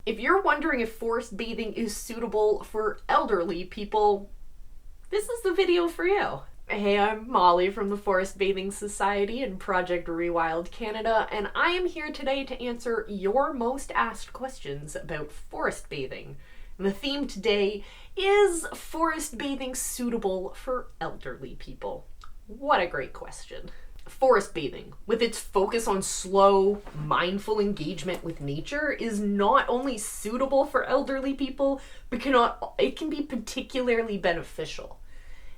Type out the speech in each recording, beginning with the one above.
If you're wondering if forest bathing is suitable for elderly people, this is the video for you. Hey, I'm Molly from the Forest Bathing Society and Project Rewild Canada, and I am here today to answer your most asked questions about forest bathing. And the theme today is forest bathing suitable for elderly people? What a great question. Forest bathing, with its focus on slow, mindful engagement with nature, is not only suitable for elderly people, but it can be particularly beneficial.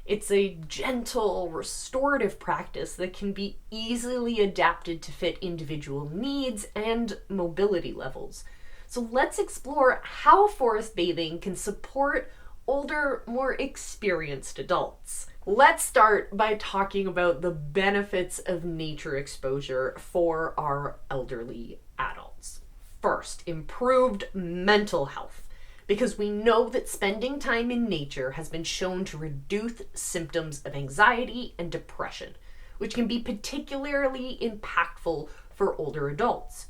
It's a gentle, restorative practice that can be easily adapted to fit individual needs and mobility levels. So let's explore how forest bathing can support older, more experienced adults. Let's start by talking about the benefits of nature exposure for our elderly adults. First, improved mental health, because we know that spending time in nature has been shown to reduce symptoms of anxiety and depression, which can be particularly impactful for older adults.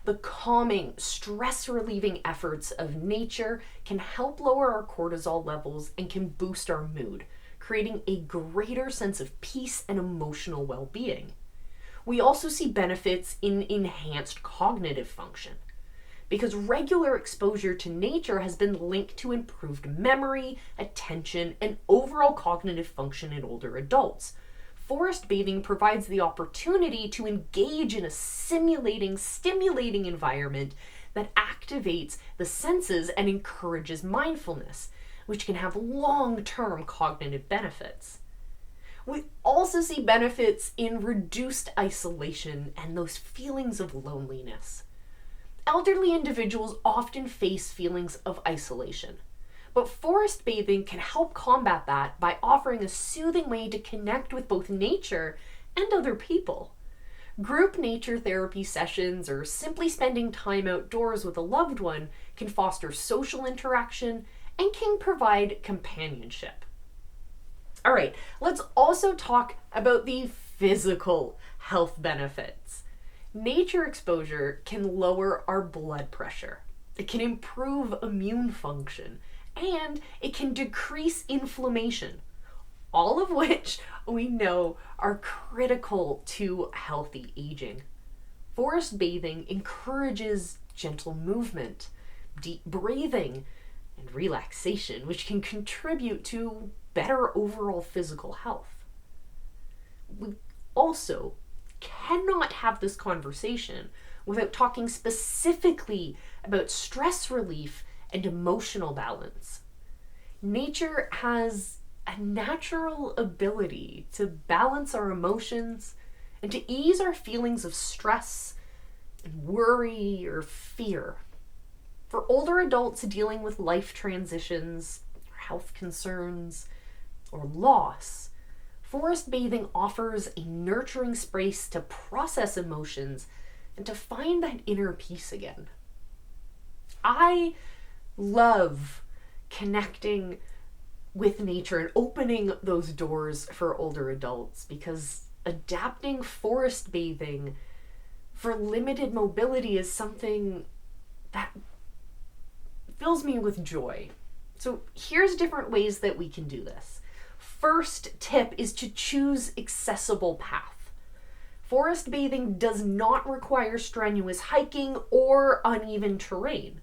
The calming, stress-relieving efforts of nature can help lower our cortisol levels and can boost our mood, creating a greater sense of peace and emotional well-being. We also see benefits in enhanced cognitive function, because regular exposure to nature has been linked to improved memory, attention, and overall cognitive function in older adults. Forest bathing provides the opportunity to engage in a stimulating environment that activates the senses and encourages mindfulness, which can have long-term cognitive benefits. We also see benefits in reduced isolation and those feelings of loneliness. Elderly individuals often face feelings of isolation, but forest bathing can help combat that by offering a soothing way to connect with both nature and other people. Group nature therapy sessions or simply spending time outdoors with a loved one can foster social interaction and can provide companionship. All right, let's also talk about the physical health benefits. Nature exposure can lower our blood pressure. It can improve immune function, and it can decrease inflammation, all of which we know are critical to healthy aging. Forest bathing encourages gentle movement, deep breathing, and relaxation, which can contribute to better overall physical health. We also cannot have this conversation without talking specifically about stress relief and emotional balance. Nature has a natural ability to balance our emotions and to ease our feelings of stress and worry or fear. For older adults dealing with life transitions, health concerns, or loss, forest bathing offers a nurturing space to process emotions and to find that inner peace again. I love connecting with nature and opening those doors for older adults, because adapting forest bathing for limited mobility is something that fills me with joy. So here's different ways that we can do this. First tip is to choose accessible path. Forest bathing does not require strenuous hiking or uneven terrain.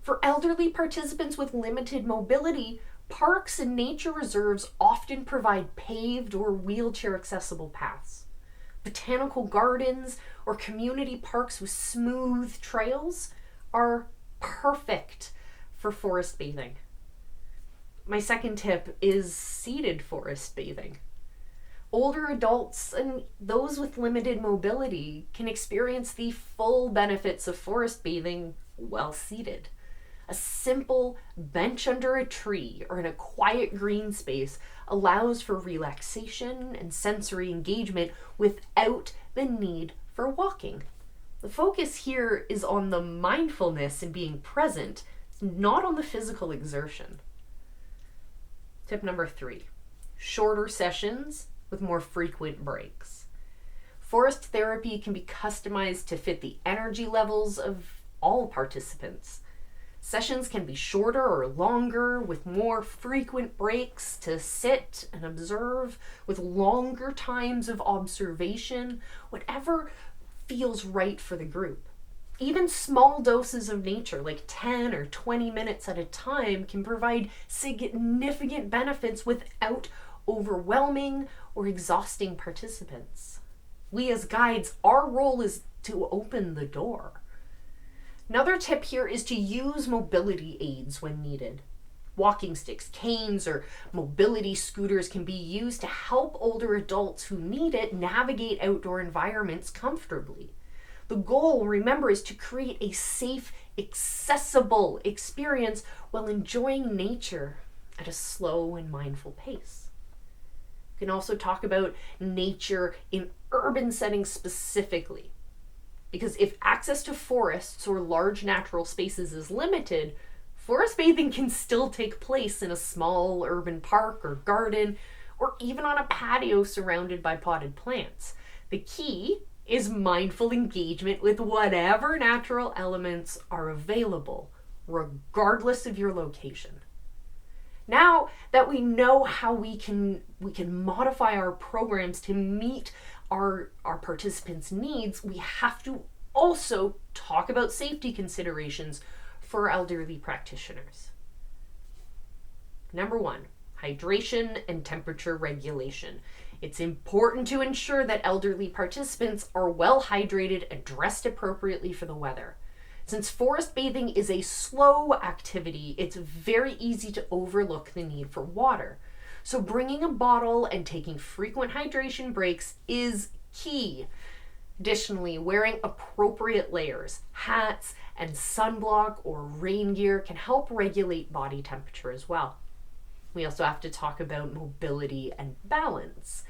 For elderly participants with limited mobility, parks and nature reserves often provide paved or wheelchair accessible paths. Botanical gardens or community parks with smooth trails are perfect for forest bathing. My second tip is seated forest bathing. Older adults and those with limited mobility can experience the full benefits of forest bathing while seated. A simple bench under a tree or in a quiet green space allows for relaxation and sensory engagement without the need for walking. The focus here is on the mindfulness and being present, not on the physical exertion. Tip number 3, shorter sessions with more frequent breaks. Forest therapy can be customized to fit the energy levels of all participants. Sessions can be shorter or longer, with more frequent breaks to sit and observe, with longer times of observation, whatever feels right for the group. Even small doses of nature, like 10 or 20 minutes at a time, can provide significant benefits without overwhelming or exhausting participants. We as guides, our role is to open the door. Another tip here is to use mobility aids when needed. Walking sticks, canes, or mobility scooters can be used to help older adults who need it navigate outdoor environments comfortably. The goal, remember, is to create a safe, accessible experience while enjoying nature at a slow and mindful pace. We can also talk about nature in urban settings specifically. Because if access to forests or large natural spaces is limited, forest bathing can still take place in a small urban park or garden, or even on a patio surrounded by potted plants. The key is mindful engagement with whatever natural elements are available, regardless of your location. Now that we know how we can modify our programs to meet our participants' needs, we have to also talk about safety considerations for elderly practitioners. Number 1, hydration and temperature regulation. It's important to ensure that elderly participants are well hydrated and dressed appropriately for the weather. Since forest bathing is a slow activity, it's very easy to overlook the need for water. So bringing a bottle and taking frequent hydration breaks is key. Additionally, wearing appropriate layers, hats, and sunblock or rain gear can help regulate body temperature as well. We also have to talk about mobility and balance.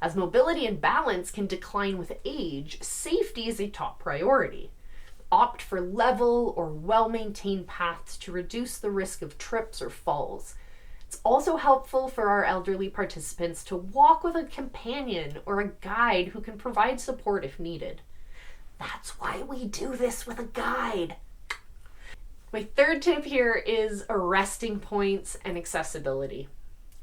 As mobility and balance can decline with age, safety is a top priority. Opt for level or well-maintained paths to reduce the risk of trips or falls. It's also helpful for our elderly participants to walk with a companion or a guide who can provide support if needed. That's why we do this with a guide. My third tip here is resting points and accessibility.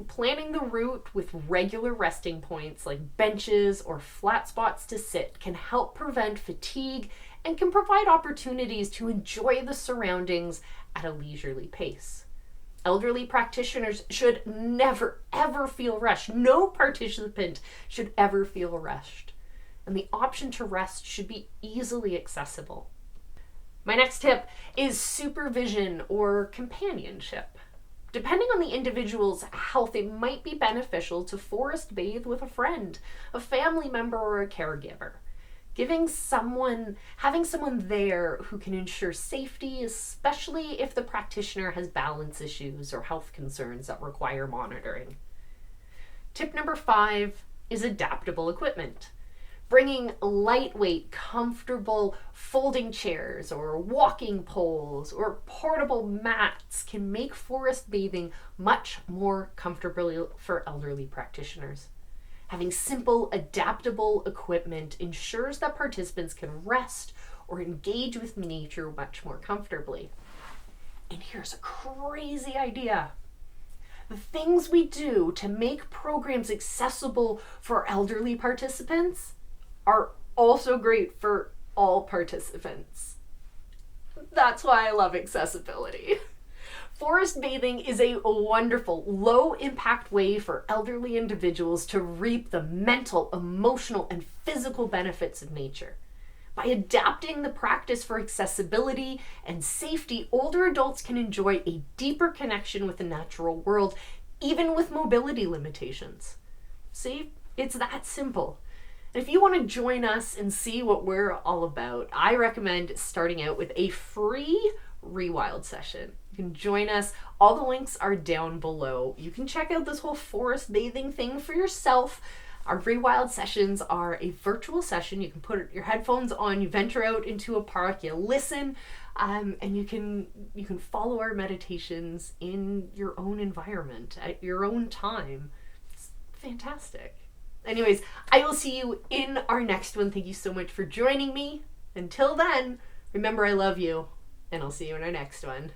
Planning the route with regular resting points like benches or flat spots to sit can help prevent fatigue and can provide opportunities to enjoy the surroundings at a leisurely pace. Elderly practitioners should never, ever feel rushed. No participant should ever feel rushed. And the option to rest should be easily accessible. My next tip is supervision or companionship. Depending on the individual's health, it might be beneficial to forest bathe with a friend, a family member, or a caregiver. Having someone there who can ensure safety, especially if the practitioner has balance issues or health concerns that require monitoring. Tip number 5 is adaptable equipment. Bringing lightweight, comfortable folding chairs or walking poles or portable mats can make forest bathing much more comfortable for elderly practitioners. Having simple, adaptable equipment ensures that participants can rest or engage with nature much more comfortably. And here's a crazy idea. The things we do to make programs accessible for elderly participants are also great for all participants. That's why I love accessibility. Forest bathing is a wonderful, low-impact way for elderly individuals to reap the mental, emotional, and physical benefits of nature. By adapting the practice for accessibility and safety, older adults can enjoy a deeper connection with the natural world, even with mobility limitations. See, it's that simple. If you want to join us and see what we're all about, I recommend starting out with a free Rewild session. You can join us. All the links are down below. You can check out this whole forest bathing thing for yourself. Our Rewild sessions are a virtual session. You can put your headphones on, you venture out into a park, you listen, and you can follow our meditations in your own environment at your own time. It's fantastic. Anyways, I will see you in our next one. Thank you so much for joining me. Until then, remember I love you, and I'll see you in our next one.